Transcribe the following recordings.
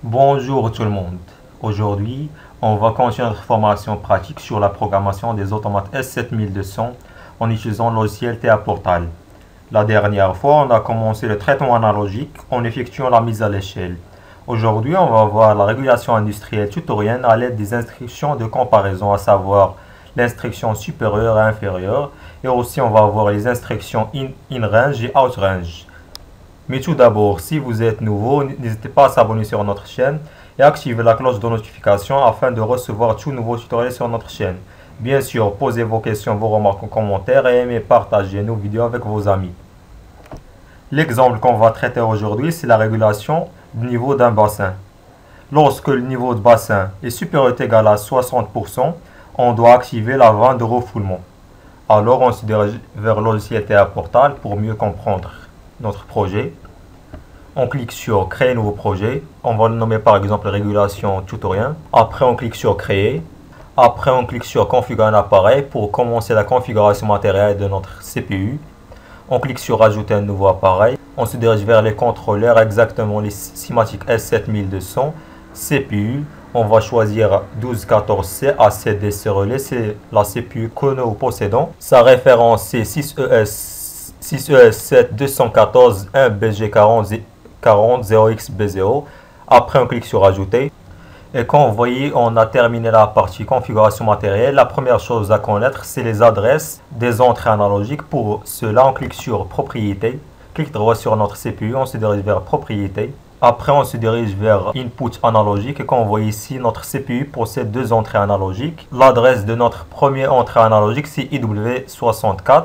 Bonjour tout le monde. Aujourd'hui, on va continuer notre formation pratique sur la programmation des automates S7200 en utilisant le logiciel TA Portal. La dernière fois, on a commencé le traitement analogique en effectuant la mise à l'échelle. Aujourd'hui, on va voir la régulation industrielle tutorienne à l'aide des instructions de comparaison, à savoir l'instruction supérieure et inférieure, et aussi on va voir les instructions in range et out range. Mais tout d'abord, si vous êtes nouveau, n'hésitez pas à s'abonner sur notre chaîne et activer la cloche de notification afin de recevoir tout nouveau tutoriel sur notre chaîne. Bien sûr, posez vos questions, vos remarques en commentaire et aimez partager nos vidéos avec vos amis. L'exemple qu'on va traiter aujourd'hui, c'est la régulation du niveau d'un bassin. Lorsque le niveau de bassin est supérieur ou égal à 60%, on doit activer la vanne de refoulement. Alors on se dirige vers le logiciel TA Portal pour mieux comprendre notre projet. On clique sur créer nouveau projet. On va le nommer par exemple régulation tutoriel. Après on clique sur créer. Après on clique sur configurer un appareil pour commencer la configuration matérielle de notre CPU. On clique sur ajouter un nouveau appareil. On se dirige vers les contrôleurs, exactement les Simatic S7200 CPU. On va choisir 1214C ACDC relais, c'est la CPU que nous possédons. Sa référence c'est 6ES7214 1BG40 Après on clique sur ajouter. Et comme vous voyez, on a terminé la partie configuration matérielle. La première chose à connaître, c'est les adresses des entrées analogiques. Pour cela, on clique sur propriétés. Clic droit sur notre CPU, on se dirige vers propriétés. Après, on se dirige vers input analogique. Et comme vous voyez ici, notre CPU possède deux entrées analogiques. L'adresse de notre première entrée analogique, c'est IW64.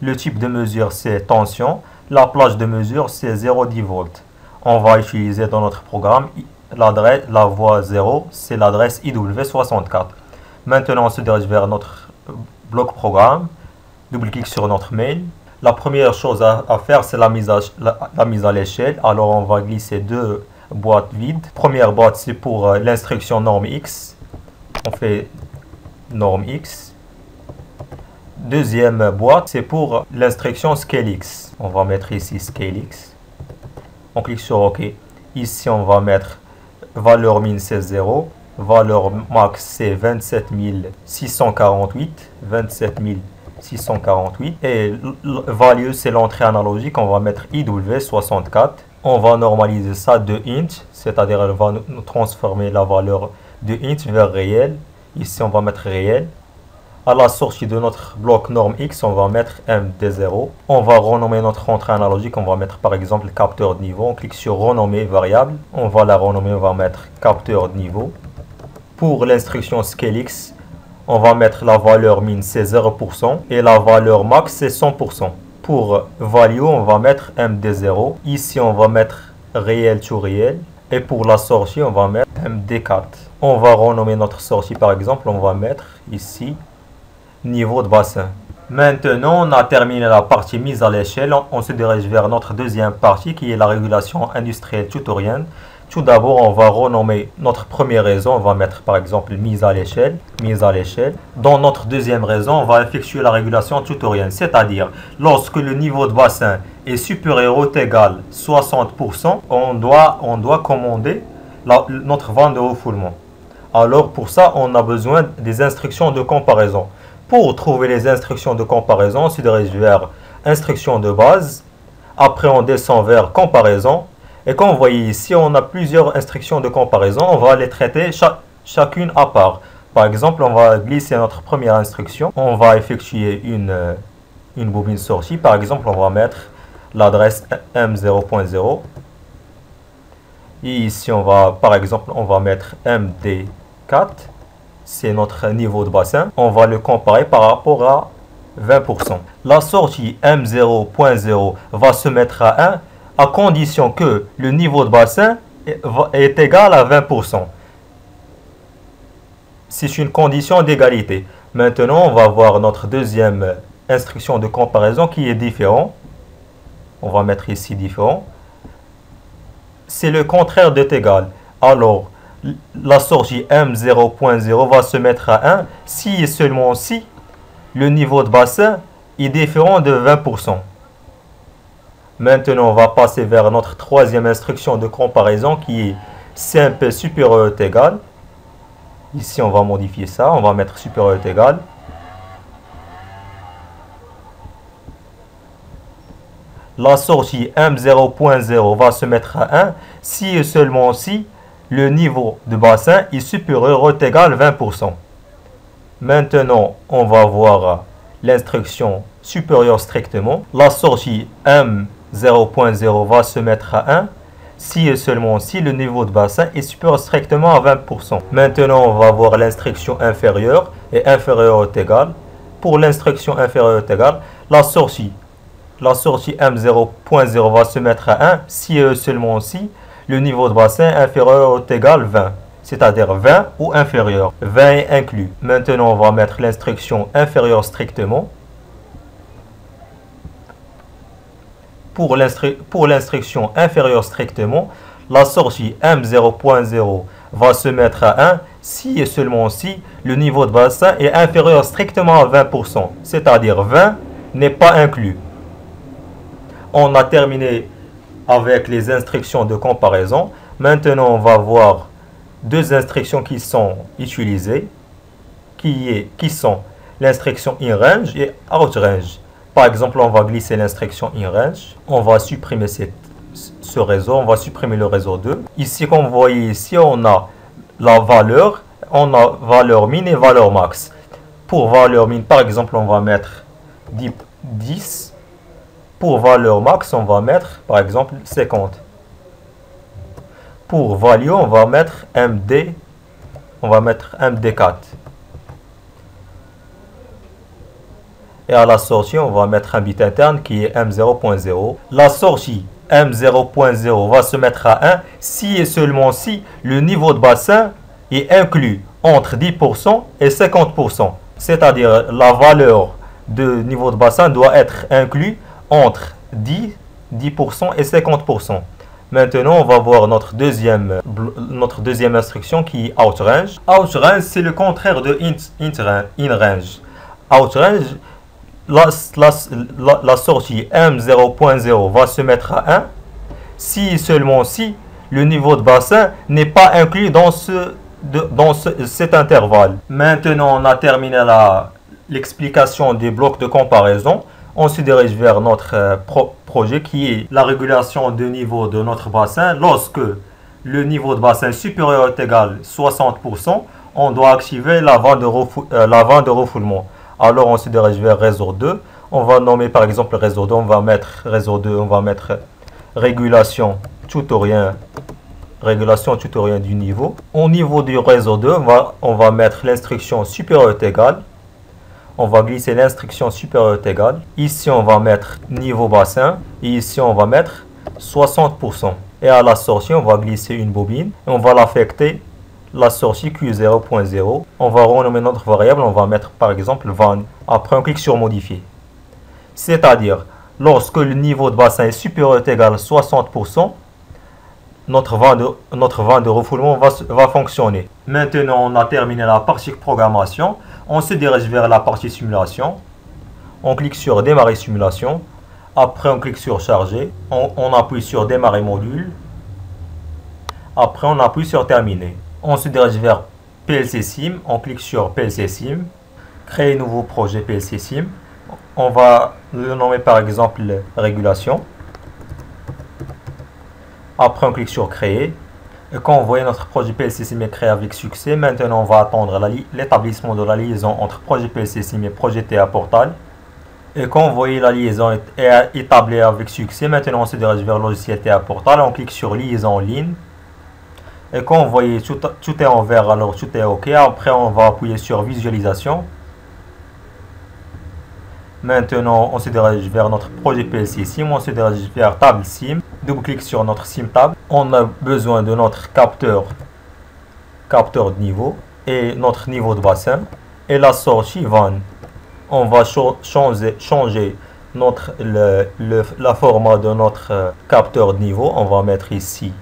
Le type de mesure, c'est tension. La plage de mesure, c'est 0,10 volts. On va utiliser dans notre programme la voie 0, c'est l'adresse IW64. Maintenant, on se dirige vers notre bloc programme. Double-clic sur notre mail. La première chose à faire, c'est la mise à l'échelle. Alors, on va glisser deux boîtes vides. Première boîte, c'est pour l'instruction norme X. On fait norme X. Deuxième boîte, c'est pour l'instruction scale X. On va mettre ici scale X. On clique sur OK. Ici, on va mettre valeur min c'est 0. Valeur max c'est 27648. 27648. Et value, c'est l'entrée analogique. On va mettre IW64. On va normaliser ça de int. C'est-à-dire, elle va nous transformer la valeur de int vers réel. Ici, on va mettre réel. À la sortie de notre bloc norme X, on va mettre MD0. On va renommer notre entrée analogique. On va mettre par exemple capteur de niveau. On clique sur renommer variable. On va la renommer. On va mettre capteur de niveau. Pour l'instruction scale X, on va mettre la valeur min c'est 0% et la valeur max c'est 100%. Pour value, on va mettre MD0. Ici, on va mettre réel to réel. Et pour la sortie, on va mettre MD4. On va renommer notre sortie par exemple. On va mettre ici niveau de bassin. Maintenant, on a terminé la partie mise à l'échelle. On se dirige vers notre deuxième partie qui est la régulation industrielle tutorienne. Tout d'abord, on va renommer notre premier réseau. On va mettre par exemple mise à l'échelle. Mise à l'échelle. Dans notre deuxième réseau, on va effectuer la régulation tutorienne. C'est-à-dire, lorsque le niveau de bassin est supérieur ou égal à 60%, on doit commander notre vanne de refoulement. Alors pour ça, on a besoin des instructions de comparaison. Pour trouver les instructions de comparaison, on se dirige vers instructions de base. Après, on descend vers comparaison. Et comme vous voyez ici, on a plusieurs instructions de comparaison. On va les traiter chacune à part. Par exemple, on va glisser notre première instruction. On va effectuer une bobine sortie. Par exemple, on va mettre l'adresse M0.0. Et ici, par exemple, on va mettre MD4. C'est notre niveau de bassin. On va le comparer par rapport à 20%. La sortie M0.0 va se mettre à 1 à condition que le niveau de bassin est égal à 20%. C'est une condition d'égalité. Maintenant, on va voir notre deuxième instruction de comparaison qui est différent. On va mettre ici différent. C'est le contraire d'être égal. Alors, la sortie M0.0 va se mettre à 1 si et seulement si le niveau de bassin est différent de 20%. Maintenant, on va passer vers notre troisième instruction de comparaison qui est CMP supérieur ou égal. Ici, on va modifier ça. On va mettre supérieur ou égal. La sortie M0.0 va se mettre à 1 si et seulement si le niveau de bassin est supérieur ou égal à 20%. Maintenant, on va voir l'instruction supérieure strictement. La sortie M0.0 va se mettre à 1 si et seulement si le niveau de bassin est supérieur strictement à 20%. Maintenant, on va voir l'instruction inférieure et inférieure ou égal. Pour l'instruction inférieure ou égale, la sortie M0.0 va se mettre à 1 si et seulement si le niveau de bassin est inférieur ou égal à 20, c'est-à-dire 20 ou inférieur. 20 est inclus. Maintenant, on va mettre l'instruction inférieure strictement. Pour l'instruction inférieure strictement, la sortie M0.0 va se mettre à 1 si et seulement si le niveau de bassin est inférieur strictement à 20%, c'est-à-dire 20 n'est pas inclus. On a terminé avec les instructions de comparaison. Maintenant, on va voir deux instructions qui sont utilisées, qui sont l'instruction InRange et OutRange. Par exemple, on va glisser l'instruction InRange. On va supprimer ce réseau. On va supprimer le réseau 2. Ici, comme vous voyez ici, on a la valeur. On a valeur min et valeur max. Pour valeur min, par exemple, on va mettre 10. Pour valeur max, on va mettre, par exemple, 50. Pour value, on va mettre MD. On va mettre MD4. Et à la sortie, on va mettre un bit interne qui est M0.0. La sortie M0.0 va se mettre à 1 si et seulement si le niveau de bassin est inclus entre 10% et 50%. C'est-à-dire la valeur de niveau de bassin doit être inclus entre 10% et 50%. Maintenant, on va voir notre deuxième instruction qui est OutRange. OutRange, c'est le contraire de InRange. OutRange, la sortie M0.0 va se mettre à 1 si seulement si le niveau de bassin n'est pas inclus dans cet intervalle. Maintenant, on a terminé l'explication des blocs de comparaison. On se dirige vers notre projet qui est la régulation de niveau de notre bassin. Lorsque le niveau de bassin est supérieur ou égal à 60%, on doit activer la vanne de refoulement. Alors on se dirige vers réseau 2. On va nommer par exemple réseau 2. On va mettre réseau 2. On va mettre régulation tutorien du niveau. Au niveau du réseau 2, on va mettre l'instruction supérieure ou égale. On va glisser l'instruction supérieure ou égale. Ici, on va mettre niveau bassin. Et ici, on va mettre 60%. Et à la sortie, on va glisser une bobine. Et on va l'affecter la sortie Q0.0. On va renommer notre variable. On va mettre par exemple van. Après, on clique sur modifier. C'est-à-dire, lorsque le niveau de bassin est supérieur ou égal à 60%, notre van de refoulement va fonctionner. Maintenant, on a terminé la partie programmation. On se dirige vers la partie simulation. On clique sur démarrer simulation. Après, on clique sur charger. On appuie sur démarrer module. Après, on appuie sur terminer. On se dirige vers PLC Sim. On clique sur PLC Sim. Créer nouveau projet PLC Sim. On va le nommer par exemple régulation. Après, on clique sur créer. Et quand vous voyez notre projet PLC Sim est créé avec succès, maintenant on va attendre l'établissement de la liaison entre projet PLC Sim et projet TA Portal. Et quand vous voyez la liaison est établie avec succès, maintenant on se dirige vers le logiciel TA Portal. On clique sur liaison en ligne. Et quand vous voyez tout est en vert, alors tout est OK. Après, on va appuyer sur visualisation. Maintenant, on se dirige vers notre projet PLC Sim. On se dirige vers table Sim. Double-clic sur notre Sim Tab. On a besoin de notre capteur de niveau et notre niveau de bassin. Et la sortie van. On va changer la format de notre capteur de niveau. On va mettre ici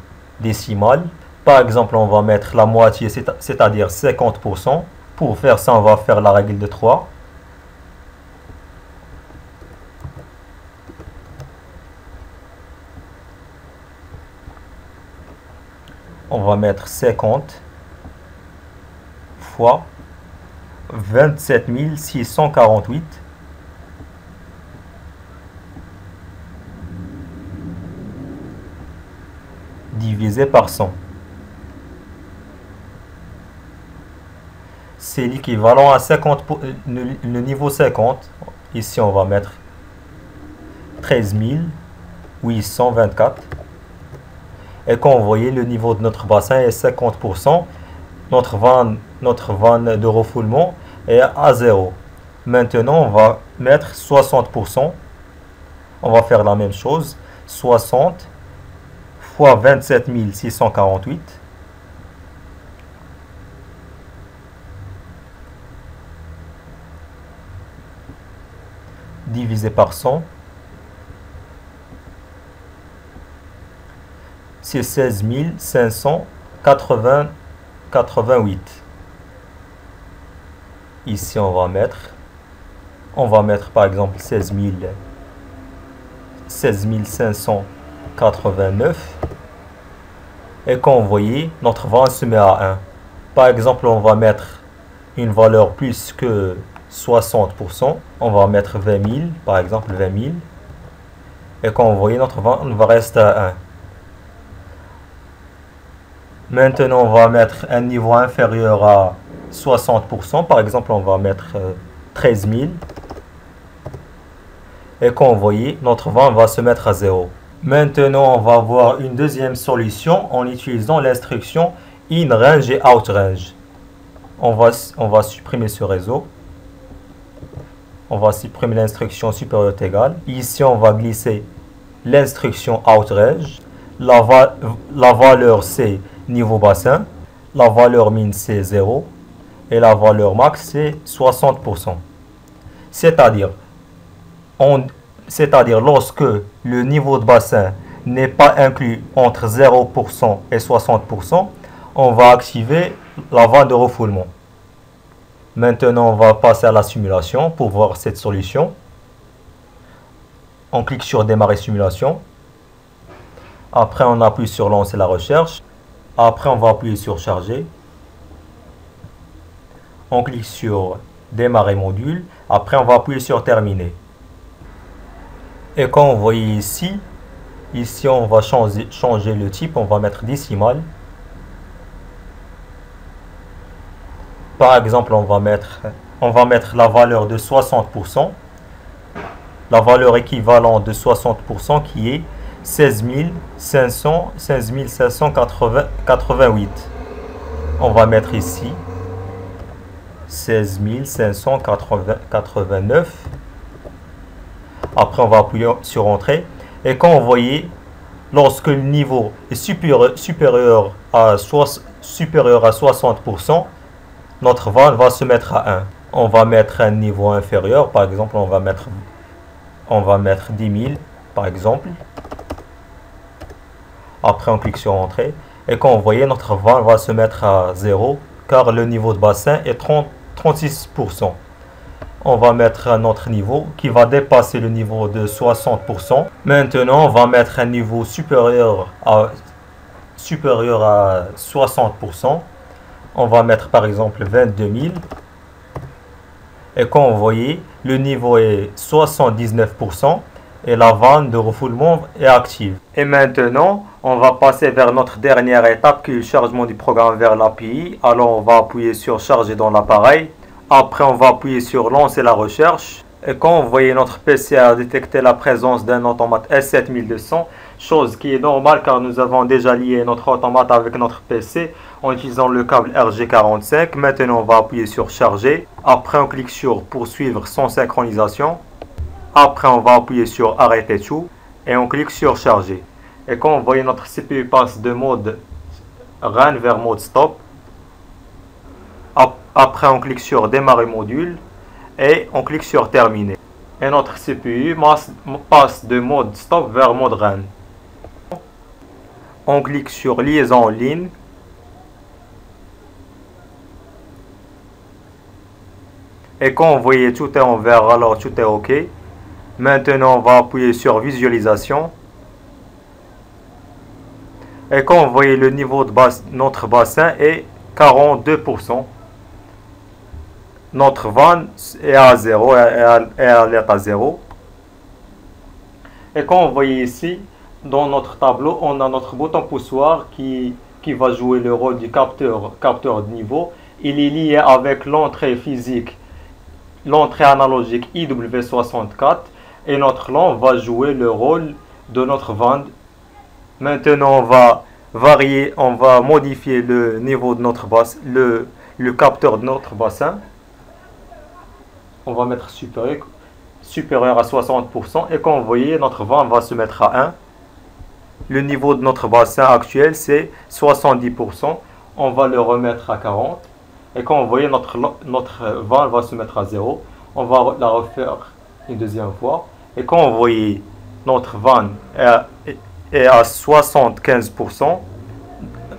décimal. Par exemple, on va mettre la moitié, c'est-à-dire 50%. Pour faire ça, on va faire la règle de 3. On va mettre 50 fois 27 648 divisé par 100. C'est l'équivalent à 50 le niveau 50. Ici, on va mettre 13 824. Et quand vous voyez le niveau de notre bassin est 50%, notre vanne de refoulement est à 0. Maintenant, on va mettre 60%. On va faire la même chose. 60 fois 27 648 divisé par 100. C'est 16 588. Ici, on va mettre par exemple 16 589. Et quand vous voyez, notre vanne se met à 1. Par exemple, on va mettre une valeur plus que 60%. On va mettre 20 000, par exemple 20 000. Et quand vous voyez, notre vanne va rester à 1. Maintenant, on va mettre un niveau inférieur à 60%. Par exemple, on va mettre 13 000. Et quand vous voyez, notre vanne va se mettre à 0. Maintenant, on va avoir une deuxième solution en utilisant l'instruction InRange et OutRange. On va supprimer ce réseau. On va supprimer l'instruction supérieure est égale. Ici, on va glisser l'instruction OutRange. La valeur, c'est niveau bassin. La valeur min, c'est 0. Et la valeur max, c'est 60%. C'est-à-dire, lorsque le niveau de bassin n'est pas inclus entre 0% et 60%, on va activer la vanne de refoulement. Maintenant, on va passer à la simulation pour voir cette solution. On clique sur démarrer simulation. Après, on appuie sur lancer la recherche. Après, on va appuyer sur charger. On clique sur démarrer module. Après, on va appuyer sur terminer. Et quand vous voyez ici, on va changer le type. On va mettre décimal. Par exemple, on va mettre la valeur de 60%. La valeur équivalente de 60% qui est 16 588. On va mettre ici 16 589. Après, on va appuyer sur Entrée. Et quand vous voyez, lorsque le niveau est supérieur à 60%, notre vanne va se mettre à 1. On va mettre un niveau inférieur. Par exemple, on va mettre 10 000, par exemple. Après, on clique sur Entrée. Et quand vous voyez, notre vanne va se mettre à 0, car le niveau de bassin est 36%. On va mettre un autre niveau qui va dépasser le niveau de 60%. Maintenant, on va mettre un niveau supérieur à 60%. On va mettre par exemple 22 000. Et quand vous voyez, le niveau est 79% et la vanne de refoulement est active. Et maintenant, on va passer vers notre dernière étape qui est le chargement du programme vers l'API. Alors, on va appuyer sur charger dans l'appareil. Après, on va appuyer sur lancer la recherche. Et quand vous voyez, notre PC a détecté la présence d'un automate S7200, chose qui est normale car nous avons déjà lié notre automate avec notre PC en utilisant le câble RJ45. Maintenant, on va appuyer sur charger. Après, on clique sur poursuivre sans synchronisation. Après, on va appuyer sur arrêter tout et on clique sur charger. Et quand vous voyez, notre CPU passe de mode run vers mode stop. Après, on clique sur démarrer module et on clique sur terminer. Et notre CPU passe de mode stop vers mode run. On clique sur liaison en ligne. Et quand vous voyez tout est en vert, alors tout est OK. Maintenant, on va appuyer sur visualisation. Et quand vous voyez le niveau de notre bassin est 42%. Notre vanne est à 0, est à l'état 0. Et quand vous voyez ici, dans notre tableau, on a notre bouton poussoir qui va jouer le rôle du capteur de niveau. Il est lié avec l'entrée physique, l'entrée analogique IW64, et notre lampe va jouer le rôle de notre vanne. Maintenant, on va varier, on va modifier le niveau de notre bassin, le capteur de notre bassin. On va mettre supérieur à 60%, et quand vous voyez, notre vanne va se mettre à 1. Le niveau de notre bassin actuel, c'est 70%. On va le remettre à 40. Et quand vous voyez, notre vanne va se mettre à 0. On va la refaire une deuxième fois. Et quand vous voyez, notre vanne est à 75%.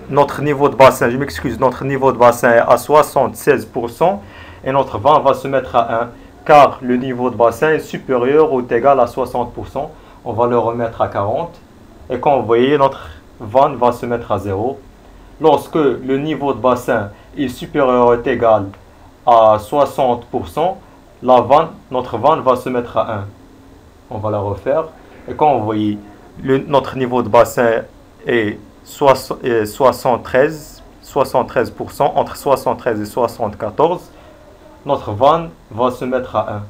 Notre niveau de bassin, je m'excuse, notre niveau de bassin est à 76%. Et notre vanne va se mettre à 1. Car le niveau de bassin est supérieur ou égal à 60%. On va le remettre à 40. Et quand vous voyez, notre vanne va se mettre à 0. Lorsque le niveau de bassin est supérieur ou égal à 60%, notre vanne va se mettre à 1. On va la refaire. Et quand vous voyez, notre niveau de bassin est 73%, entre 73 et 74%, notre vanne va se mettre à 1.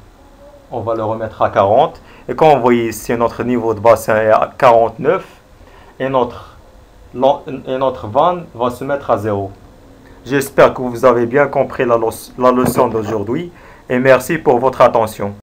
On va le remettre à 40. Et quand vous voyez ici, notre niveau de bassin est à 49. Et notre vanne va se mettre à 0. J'espère que vous avez bien compris la leçon d'aujourd'hui. Et merci pour votre attention.